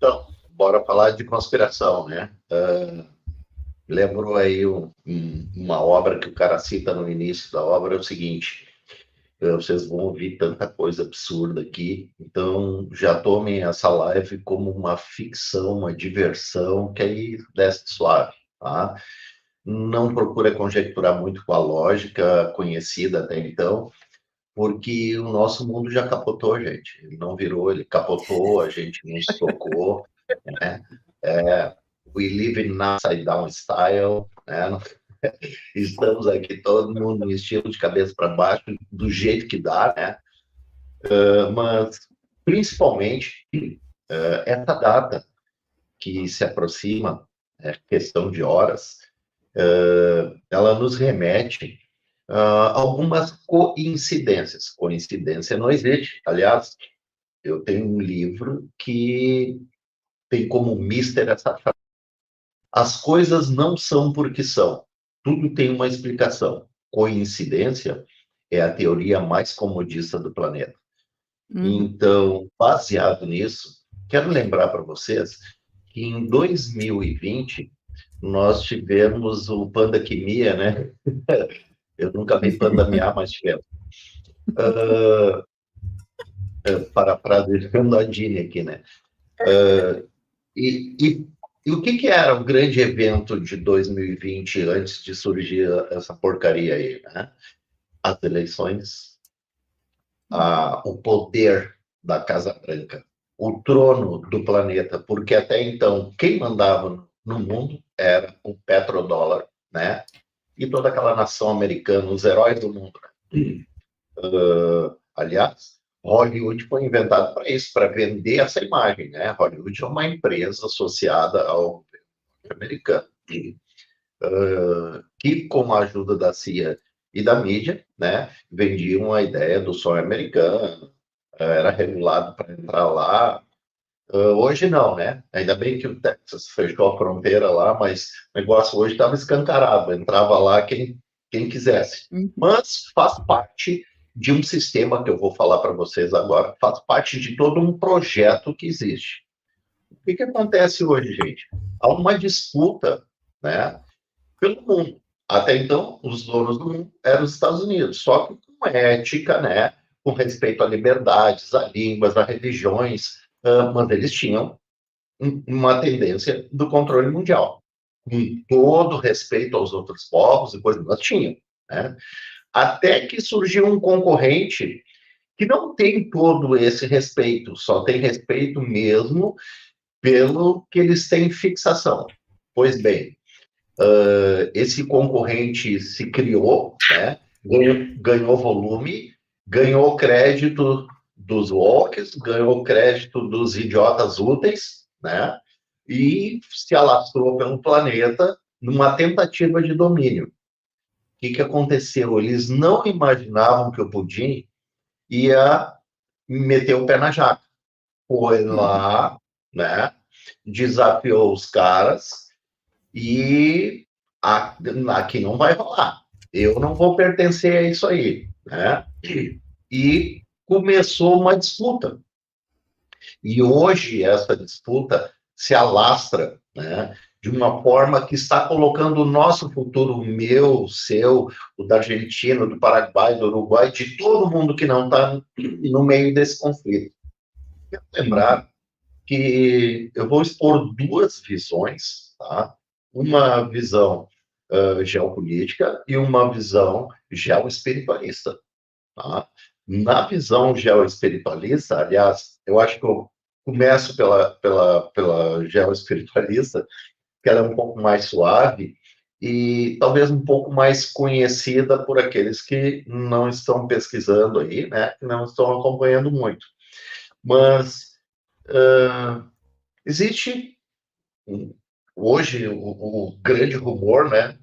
Então, bora falar de conspiração, né? Lembro aí uma obra que o cara cita no início da obra, é o seguinte, vocês vão ouvir tanta coisa absurda aqui, então já tomem essa live como uma ficção, uma diversão, que aí desce suave, tá? Não procura conjecturar muito com a lógica conhecida até então, porque o nosso mundo já capotou, gente. Ele não virou, ele capotou, a gente não se tocou, né? We live in upside down style, né? Estamos aqui todo mundo no estilo de cabeça para baixo, do jeito que dá, né? Mas, principalmente, essa data que se aproxima, é questão de horas, ela nos remete a algumas coincidências. Coincidência não existe. Aliás, eu tenho um livro que tem como mister essa frase. As coisas não são porque são. Tudo tem uma explicação. Coincidência é a teoria mais comodista do planeta. Uhum. Então, baseado nisso, quero lembrar para vocês que em 2020 nós tivemos o Pandaquimia, né? Eu nunca vi pandemiar, mas tivemos. Parafraseando a Dini aqui, né? E o que era o grande evento de 2020 antes de surgir essa porcaria aí, né? As eleições, o poder da Casa Branca, o trono do planeta, porque até então quem mandava no mundo era o petrodólar, né? E toda aquela nação americana, os heróis do mundo. Aliás, Hollywood foi inventado para isso, para vender essa imagem, né? Hollywood é uma empresa associada ao governo americano, que com a ajuda da CIA e da mídia, né, vendiam a ideia do sonho americano, era regulado para entrar lá. Hoje não, né? Ainda bem que o Texas fechou a fronteira lá, mas o negócio hoje estava escancarado, entrava lá quem quisesse. Uhum. Mas faz parte de um sistema que eu vou falar para vocês agora, faz parte de todo um projeto que existe. O que acontece hoje, gente? Há uma disputa, né, pelo mundo. Até então, os donos do mundo eram os Estados Unidos, só que com ética, né, com respeito a liberdades, a línguas, a religiões, mas eles tinham uma tendência do controle mundial. Com todo respeito aos outros povos e coisas, nós tínhamos. Né? Até que surgiu um concorrente que não tem todo esse respeito, só tem respeito mesmo pelo que eles têm fixação. Pois bem, esse concorrente se criou, né? Ganhou volume, ganhou crédito dos walks, ganhou crédito dos idiotas úteis, né? E se alastrou pelo planeta numa tentativa de domínio. O que aconteceu? Eles não imaginavam que o Putin ia meter o pé na jaca. Foi lá, né? Desafiou os caras e aqui não vai rolar. Eu não vou pertencer a isso aí, né? E começou uma disputa. E hoje essa disputa se alastra, né? De uma forma que está colocando o nosso futuro, o meu, o seu, o da Argentina, do Paraguai, do Uruguai, de todo mundo que não está no meio desse conflito. Quero lembrar que eu vou expor duas visões, tá? Uma visão geopolítica e uma visão geoespiritualista. Tá? Na visão geoespiritualista, aliás, eu acho que eu começo pela geoespiritualista, que ela é um pouco mais suave e talvez um pouco mais conhecida por aqueles que não estão pesquisando aí, né? Que não estão acompanhando muito. Mas existe hoje o grande rumor, né,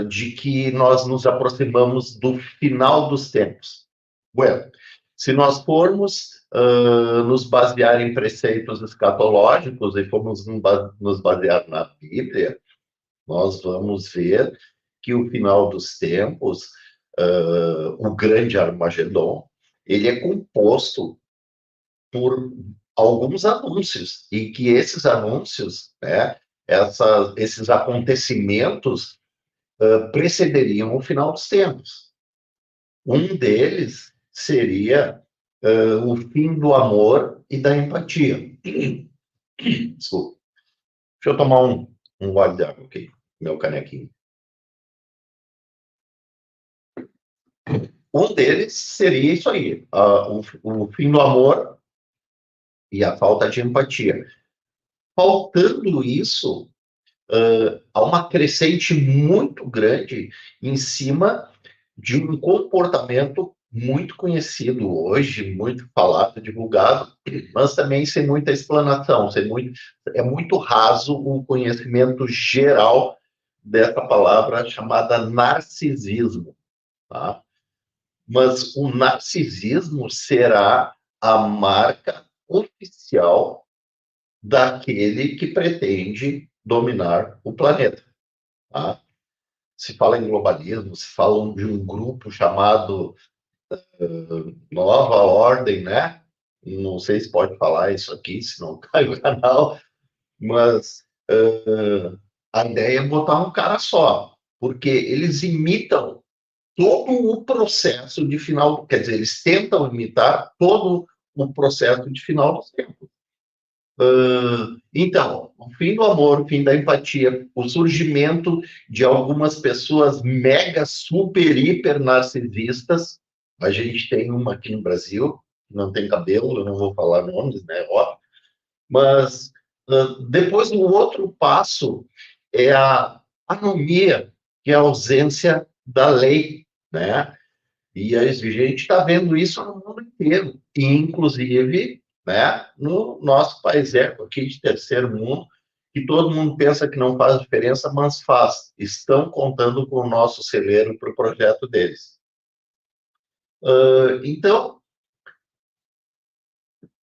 de que nós nos aproximamos do final dos tempos. Bueno, se nós formos nos basear em preceitos escatológicos e formos nos basear na Bíblia, nós vamos ver que o final dos tempos, o grande Armagedon, ele é composto por alguns anúncios, e que esses anúncios, né, esses acontecimentos precederiam o final dos tempos. Um deles seria o fim do amor e da empatia. Desculpa. Deixa eu tomar um gole de água aqui, meu canequinho. Um deles seria isso aí, o fim do amor e a falta de empatia. Faltando isso, há uma crescente muito grande em cima de um comportamento muito conhecido hoje, muito falado, divulgado, mas também sem muita explanação, é muito raso o conhecimento geral dessa palavra chamada narcisismo, tá? Mas o narcisismo será a marca oficial daquele que pretende dominar o planeta, tá? Se fala em globalismo, se fala de um grupo chamado Nova Ordem, né? Não sei se pode falar isso aqui, se não cai o canal, mas a ideia é botar um cara só, porque eles imitam todo o processo de final, quer dizer, eles tentam imitar todo o processo de final dos tempos. Então, o fim do amor, o fim da empatia, o surgimento de algumas pessoas mega, super, hiper narcisistas. A gente tem uma aqui no Brasil, que não tem cabelo, eu não vou falar nomes, né? Ó. Mas depois o outro passo é a anomia, que é a ausência da lei, né? E a gente está vendo isso no mundo inteiro, inclusive, né, no nosso país aqui de terceiro mundo, que todo mundo pensa que não faz diferença, mas faz. Estão contando com o nosso celeiro para o projeto deles. Então,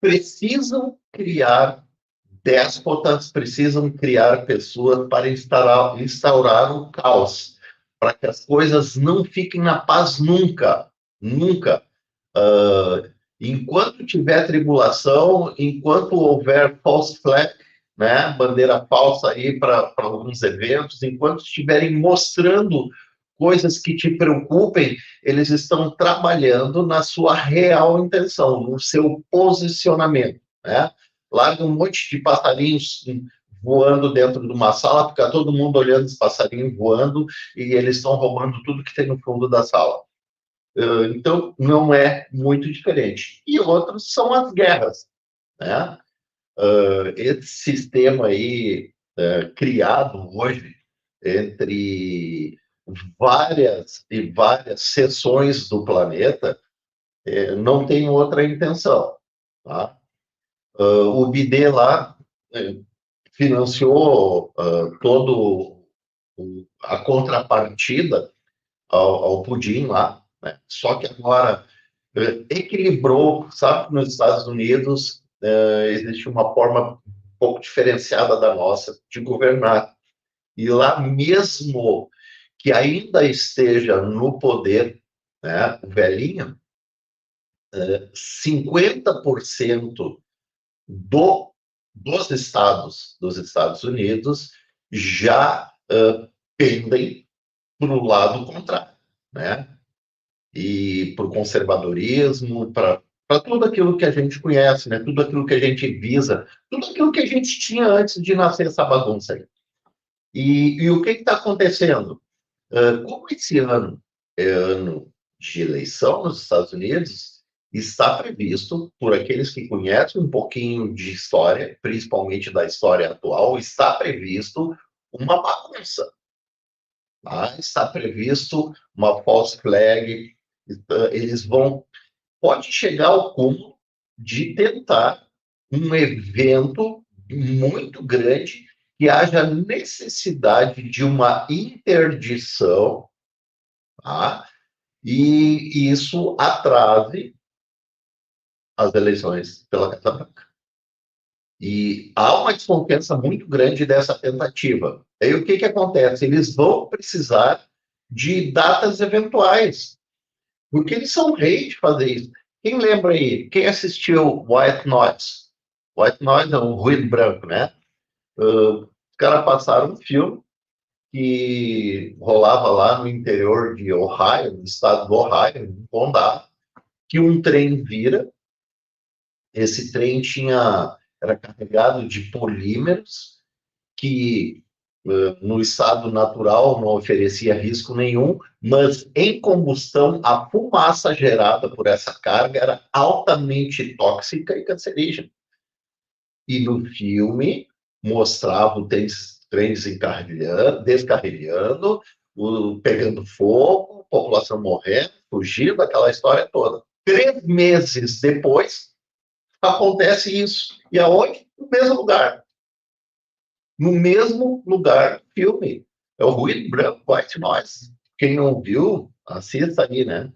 precisam criar déspotas, precisam criar pessoas para instaurar o caos, para que as coisas não fiquem na paz nunca, nunca. Enquanto tiver tribulação, enquanto houver false flag, né, bandeira falsa aí para alguns eventos, enquanto estiverem mostrando coisas que te preocupem, eles estão trabalhando na sua real intenção, no seu posicionamento, né? Larga um monte de passarinhos voando dentro de uma sala, fica todo mundo olhando os passarinhos voando e eles estão roubando tudo que tem no fundo da sala. Então, não é muito diferente. E outros são as guerras, né? Esse sistema aí, criado hoje entre várias e várias seções do planeta, não tem outra intenção, tá? O BD lá financiou todo a contrapartida ao pudim lá, né? Só que agora equilibrou, sabe, nos Estados Unidos existe uma forma um pouco diferenciada da nossa de governar. E lá mesmo que ainda esteja no poder, né, o velhinho, 50% dos estados dos Estados Unidos já pendem para o lado contrário, né? E para o conservadorismo, para tudo aquilo que a gente conhece, né? Tudo aquilo que a gente visa, tudo aquilo que a gente tinha antes de nascer essa bagunça aí. E o que está acontecendo? Como esse ano é ano de eleição nos Estados Unidos, está previsto, por aqueles que conhecem um pouquinho de história, principalmente da história atual, está previsto uma bagunça. Tá? Está previsto uma false flag, eles vão... Pode chegar ao cúmulo de tentar um evento muito grande que haja necessidade de uma interdição, tá? E isso atrase as eleições pela Casa Branca. E há uma desconfiança muito grande dessa tentativa. Aí o que acontece? Eles vão precisar de datas eventuais, porque eles são reis de fazer isso. Quem lembra aí? Quem assistiu White Noise? white noise é um ruído branco, né? Os caras passaram um filme que rolava lá no interior de Ohio, no estado do Ohio, em Condado, que um trem vira. Esse trem era carregado de polímeros que no estado natural não oferecia risco nenhum, mas em combustão a fumaça gerada por essa carga era altamente tóxica e cancerígena. E no filme mostrava o trem descarrilhando, pegando fogo, população morrendo, fugindo, aquela história toda. 3 meses depois, acontece isso. E aonde? No mesmo lugar. No mesmo lugar, filme. É o Ruído Branco, White Noise. Quem não viu, assista aí, né?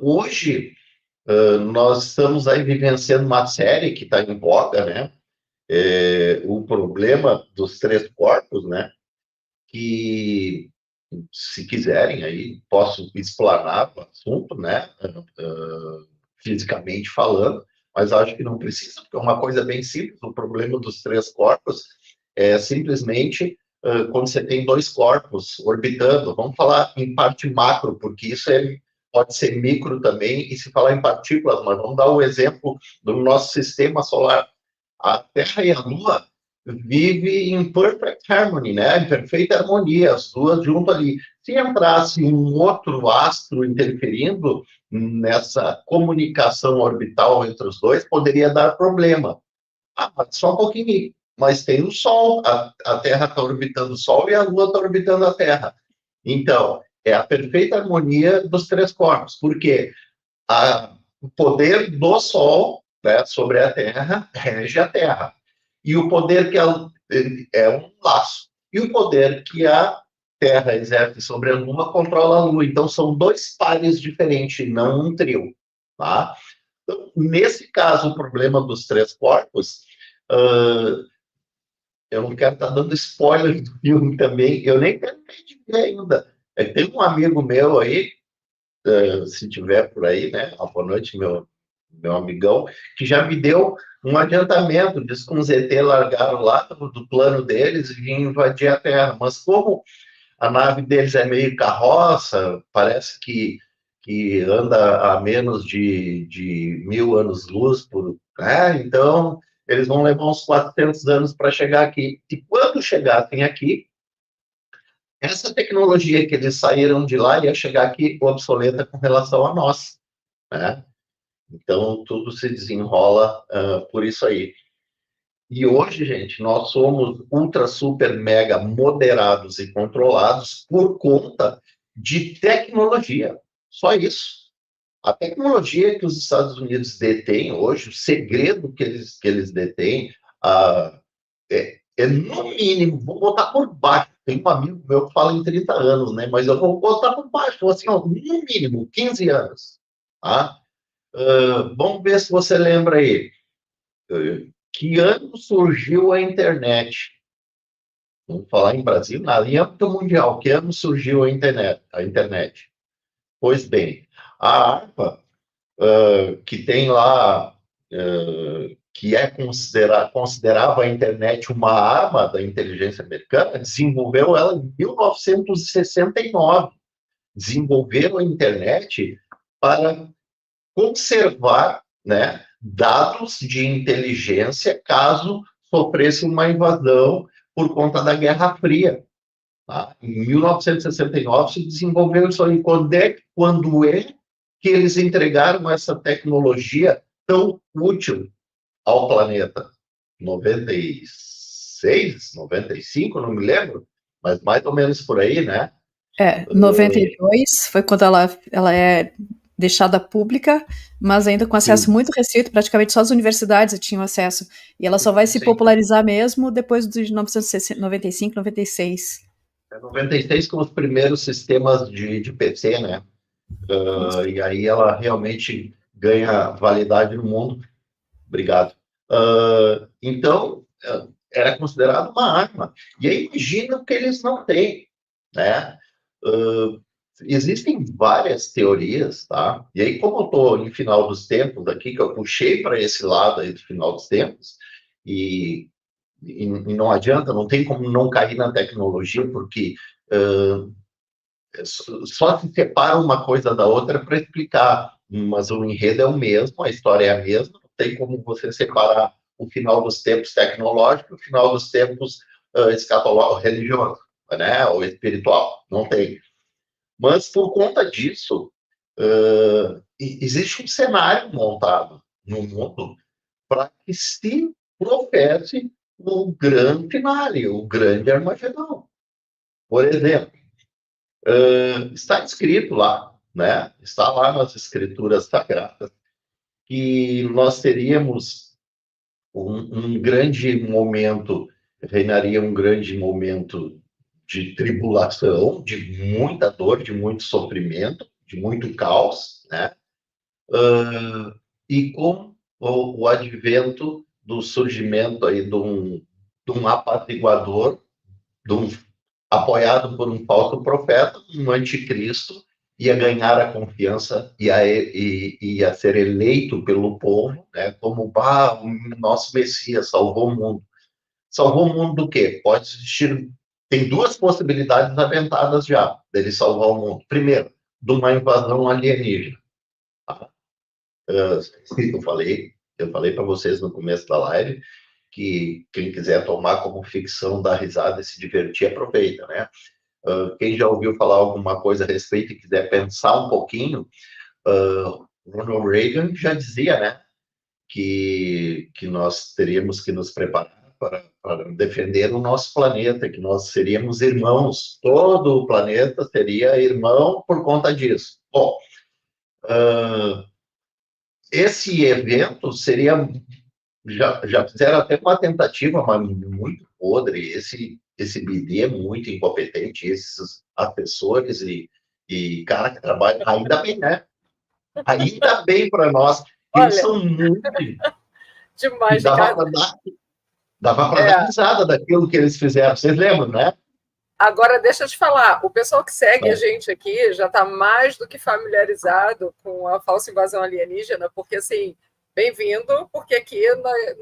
Hoje, nós estamos aí vivenciando uma série que está em voga, né? O problema dos 3 corpos, né? Que, se quiserem, aí posso explanar o assunto, né? Fisicamente falando, mas acho que não precisa, porque é uma coisa bem simples. O problema dos 3 corpos é simplesmente quando você tem 2 corpos orbitando. Vamos falar em parte macro, porque isso pode ser micro também, e se falar em partículas, mas vamos dar o exemplo do nosso sistema solar. A Terra e a Lua vivem em perfect harmony, né? Em perfeita harmonia, as duas juntas ali. Se entrasse um outro astro interferindo nessa comunicação orbital entre os dois, poderia dar problema. Mas só um pouquinho. Mas tem o Sol, a Terra está orbitando o Sol e a Lua está orbitando a Terra. Então, é a perfeita harmonia dos 3 corpos, porque o poder do Sol, né, sobre a Terra rege a Terra. E o poder que é um laço. E o poder que a Terra exerce sobre a Lua controla a Lua. Então, são 2 pares diferentes, não um trio. Tá? Então, nesse caso, o problema dos 3 corpos, eu não quero estar dando spoiler do filme também, eu nem terminei de ver ainda. Tem um amigo meu aí, se tiver por aí, né? Boa noite, meu amigão, que já me deu um adiantamento, diz que um ZT largaram lá do plano deles e vinham invadir a Terra. Mas como a nave deles é meio carroça, parece que anda a menos de 1000 anos-luz né? Então, eles vão levar uns 400 anos para chegar aqui. E quando chegassem aqui, essa tecnologia que eles saíram de lá ia chegar aqui obsoleta com relação a nós, né? Então, tudo se desenrola por isso aí. E hoje, gente, nós somos ultra, super, mega moderados e controlados por conta de tecnologia. Só isso. A tecnologia que os Estados Unidos detêm hoje, o segredo que eles detêm, no mínimo, vou botar por baixo. Tem um amigo meu que fala em 30 anos, né? Mas eu vou botar por baixo, assim, ó, no mínimo, 15 anos. Tá? Vamos ver se você lembra aí. Que ano surgiu a internet? Vamos falar em Brasil, nada. Em âmbito mundial, que ano surgiu a internet? Pois bem, a ARPA, que tem lá, que considerava a internet uma arma da inteligência americana, desenvolveu ela em 1969. Desenvolveram a internet para conservar, né, dados de inteligência caso sofresse uma invasão por conta da Guerra Fria. Tá? Em 1969 se desenvolveu isso aí. Quando é que eles entregaram essa tecnologia tão útil ao planeta? 96, 95, não me lembro, mas mais ou menos por aí, né? 92 foi quando ela é deixada pública, mas ainda com acesso Sim, muito restrito, praticamente só as universidades tinham acesso. E ela só vai se sim. popularizar mesmo depois de 1995, 96. É 96 com os primeiros sistemas de PC, né? Isso. E aí ela realmente ganha validade no mundo. Obrigado. Então, era considerado uma arma. E aí imagina o que eles não têm, né? existem várias teorias, tá? E aí, como eu estou em final dos tempos aqui, que eu puxei para esse lado aí do final dos tempos, e, e não adianta, não tem como não cair na tecnologia, porque só se separa uma coisa da outra para explicar, mas o enredo é o mesmo, a história é a mesma, não tem como você separar o final dos tempos tecnológico, o final dos tempos escatológico, religioso, né, ou espiritual, não tem. Mas por conta disso, existe um cenário montado no mundo para que se professe o grande finale, o grande Armagedão. Por exemplo, está escrito lá, né? Está lá nas escrituras sagradas que nós teríamos um grande momento, reinaria um grande momento de tribulação, de muita dor, de muito sofrimento, de muito caos, né? E com o advento do surgimento aí de um apaziguador, apoiado por um falso profeta, um anticristo, ia ganhar a confiança, ia ser eleito pelo povo, né, como o nosso Messias salvou o mundo. Salvou o mundo do quê? Pode existir, tem duas possibilidades aventadas já dele salvar o mundo. Primeiro, de uma invasão alienígena. Tá? Eu falei para vocês no começo da live que quem quiser tomar como ficção, dar risada e se divertir, aproveita, né? Quem já ouviu falar alguma coisa a respeito e quiser pensar um pouquinho, Ronald Reagan já dizia, né, que nós teríamos que nos preparar para defender o nosso planeta, que nós seríamos irmãos, todo o planeta seria irmão por conta disso. Bom, esse evento seria, já fizeram até uma tentativa, mas muito podre, esse BD é muito incompetente, esses assessores e cara que trabalha, ainda bem, né? Ainda bem para nós, eles são muito... Demais, Dava para dar risada daquilo que eles fizeram, vocês lembram, né? Agora, deixa eu te falar, o pessoal que segue a gente aqui já está mais do que familiarizado com a falsa invasão alienígena, porque, assim, bem-vindo, porque aqui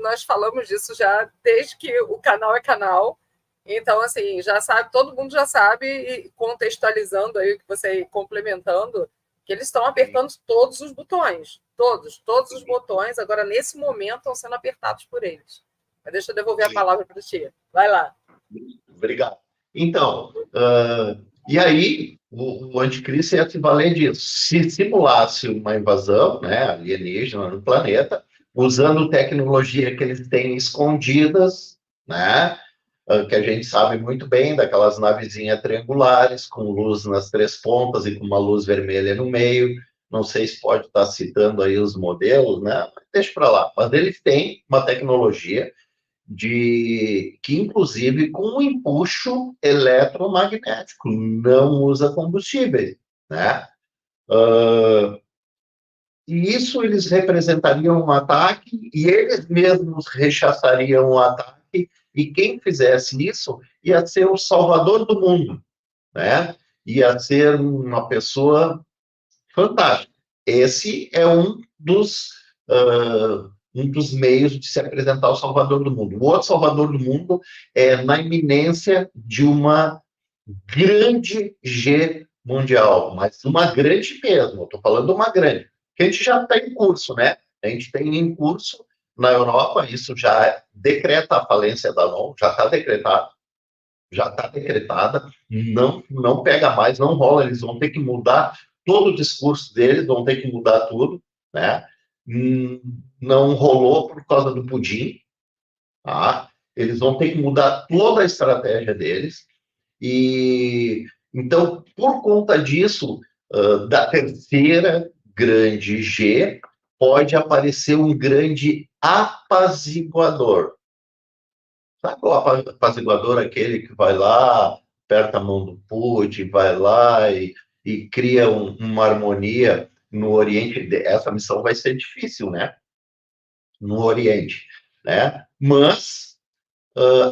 nós falamos disso já desde que o canal é canal. Então, assim, já sabe, todo mundo já sabe, e contextualizando aí o que você complementando, que eles estão apertando todos os botões, todos os botões, agora nesse momento estão sendo apertados por eles. Mas deixa eu devolver a palavra para o Tia. Vai lá. Obrigado. Então, e aí o anticristo ia se valer disso. Se simulasse uma invasão, né, alienígena no planeta, usando tecnologia que eles têm escondidas, né, que a gente sabe muito bem, daquelas navezinhas triangulares, com luz nas três pontas e com uma luz vermelha no meio. Não sei se pode estar citando aí os modelos, né? Deixa para lá. Mas eles têm uma tecnologia que, inclusive, com um empuxo eletromagnético, não usa combustíveis, né? E isso eles representariam um ataque e eles mesmos rechaçariam o ataque, e quem fizesse isso ia ser o salvador do mundo, né? Ia ser uma pessoa fantástica. Esse é um dos meios de se apresentar o salvador do mundo. O outro salvador do mundo é na iminência de uma grande G mundial, mas uma grande mesmo, estou falando uma grande, que a gente já está em curso, né? A gente tem em curso na Europa, isso já decreta a falência da ONU, já está decretado, já está decretada, não pega mais, não rola, eles vão ter que mudar todo o discurso deles, vão ter que mudar tudo, né? Não rolou por causa do pudim, tá? Eles vão ter que mudar toda a estratégia deles, e então, por conta disso, da terceira grande G, pode aparecer um grande apaziguador. Sabe o apaziguador, aquele que vai lá, aperta a mão do Putin, vai lá e cria uma harmonia no Oriente? Essa missão vai ser difícil, né? No Oriente, né? Mas,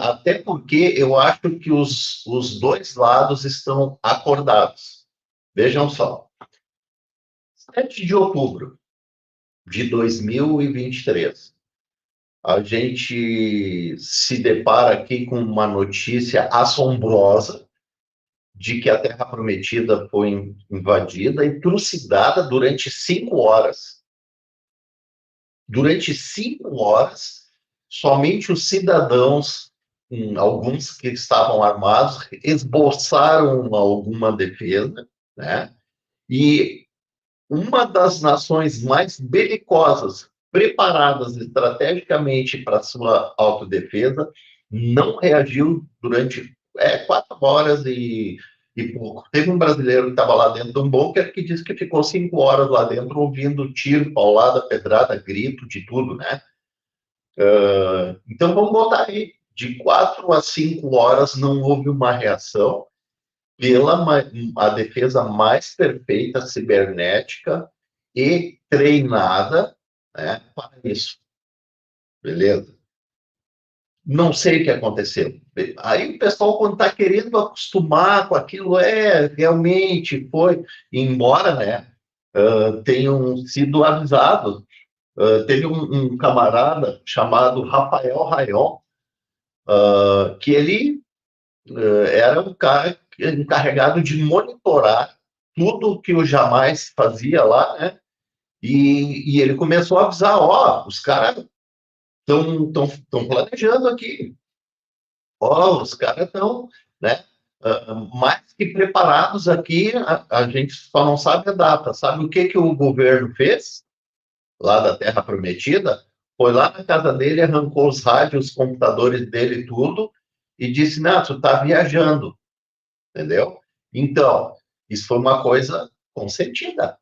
até porque eu acho que os dois lados estão acordados. Vejam só. 7 de outubro de 2023, a gente se depara aqui com uma notícia assombrosa de que a Terra Prometida foi invadida e trucidada durante 5 horas. Durante 5 horas, somente os cidadãos, alguns que estavam armados, esboçaram alguma defesa, né? E uma das nações mais belicosas, preparadas estrategicamente para sua autodefesa, não reagiu durante 4 horas e pouco. Teve um brasileiro que estava lá dentro de um bunker que disse que ficou 5 horas lá dentro ouvindo tiro, paulada, pedrada, grito, de tudo, né? Então vamos botar aí, de 4 a 5 horas não houve uma reação pela a defesa mais perfeita cibernética e treinada, né, para isso. Beleza? Não sei o que aconteceu. Aí o pessoal, quando está querendo acostumar com aquilo, realmente foi, embora, né, tenham sido avisados. Teve um camarada chamado Rafael Rayon, que ele era um cara encarregado de monitorar tudo que o Jamais fazia lá, né? E ele começou a avisar, os caras estão planejando aqui. Os caras estão, né, mais que preparados aqui, a gente só não sabe a data. Sabe o que o governo fez lá da Terra Prometida? Foi lá na casa dele, arrancou os rádios, os computadores dele, tudo, e disse, não, tu tá viajando, entendeu? Então, isso foi uma coisa consentida.